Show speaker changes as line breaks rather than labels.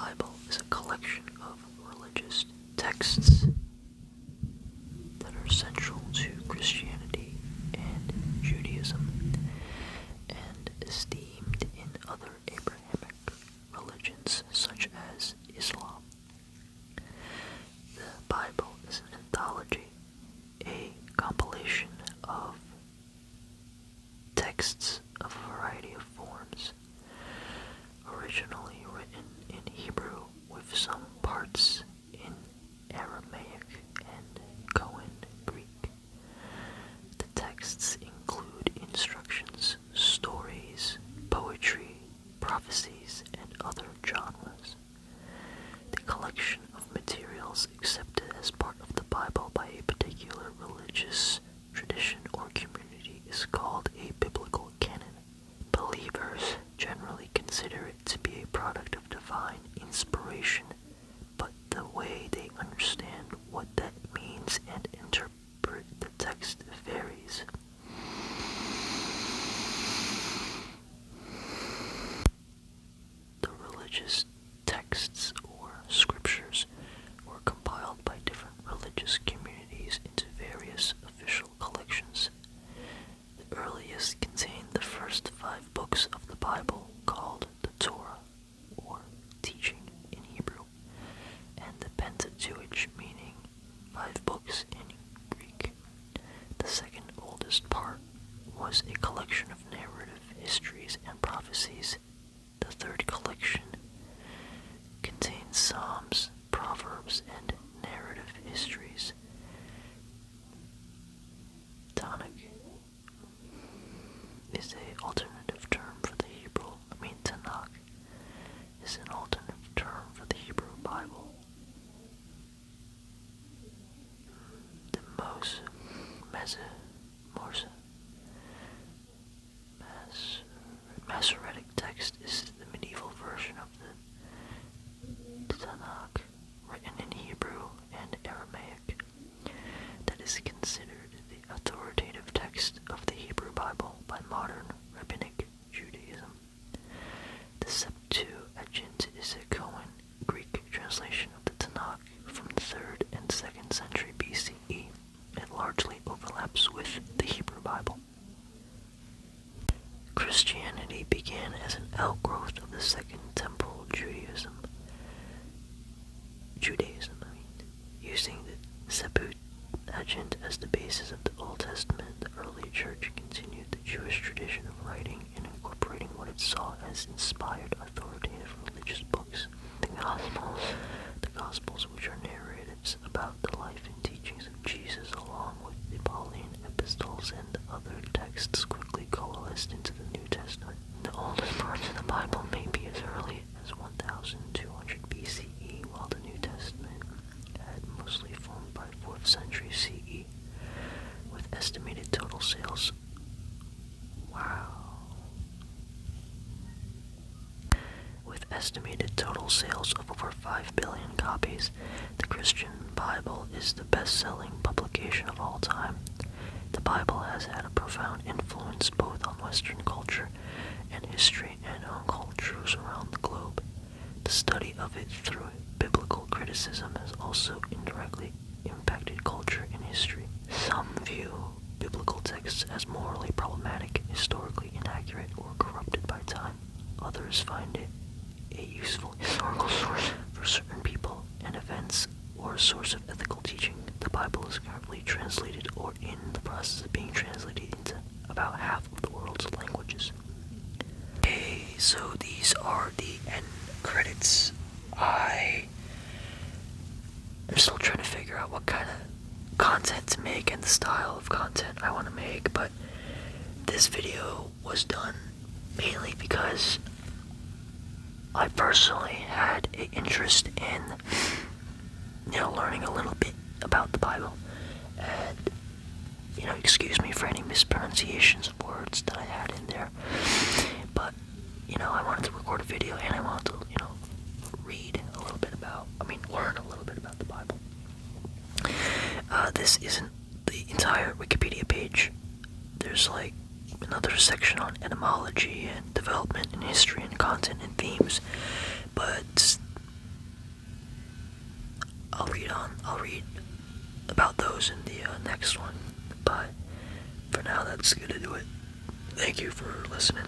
Bible is a collection of religious texts that are central to Christianity and Judaism, and esteemed in other Abrahamic religions such as Islam. The Bible is an anthology, a compilation of texts of a variety of forms, originally written in Hebrew with some parts in Aramaic and Koine Greek. The texts include instructions, stories, poetry, prophecies, and other genres. The collection of materials accepted as part of the Bible by a particular religious tradition or community is called a biblical canon. Believers generally consider it to be a product of divine inspiration, but the way they understand what that means and interpret the text varies. The religious texts or scriptures were compiled by different religious communities into various official collections. The earliest contained the first 5 books of the Bible, called the Torah, or teaching in Hebrew, and the Pentateuch, meaning 5 books in Greek. The second oldest part was a collection of narrative histories and prophecies. The third collection contains Psalms, Proverbs, and narrative histories. Tanakh is an alternative term for the Tanakh is an alternative term for the Hebrew Bible. The Masoretic text is the medieval version of the Tanakh, written in Hebrew and Aramaic, that is considered the authoritative text of the Hebrew Bible by modern rabbinic Judaism. The Septuagint is a Koine Greek translation of the Tanakh from the 3rd and 2nd century BCE. It largely overlaps with the Hebrew Bible. Christianity began as an outgrowth of the Second Temple Judaism, using the Septuagint as the basis of the Old Testament. The early church continued the Jewish tradition of writing and incorporating what it saw as inspired, authoritative religious books. The Gospels, which are narratives about the life and teachings of Jesus, along with the Pauline epistles and other texts, quickly coalesced into the New Testament. The oldest parts of the Bible may be as early as 1200 BCE, while the New Testament had mostly formed by 4th century CE, with estimated total sales. With estimated total sales of over 5 billion copies, the Christian Bible is the best-selling publication of all time. The Bible has had a profound influence both on Western culture and history and on cultures around the globe. The study of it through biblical criticism has also indirectly impacted culture and history. Some view biblical texts as morally problematic, historically inaccurate, or corrupted by time. Others find it a useful historical source for certain people and events, or a source of ethical teaching. The Bible is currently translated or in the process of being translated into about half of the world's languages. Okay, so these are the end credits. I'm still trying to figure out what kind of content to make and the style of content I want to make, but this video was done mainly because I personally had an interest in, learning a little bit about the Bible, and, excuse me for any mispronunciations of words that I had in there, but, I wanted to record a video, and I wanted to, learn a little bit about the Bible. This isn't the entire Wikipedia page. There's, another section on etymology and development and history and content and themes, but read about those in the next one. But for now, that's gonna do it. Thank you for listening.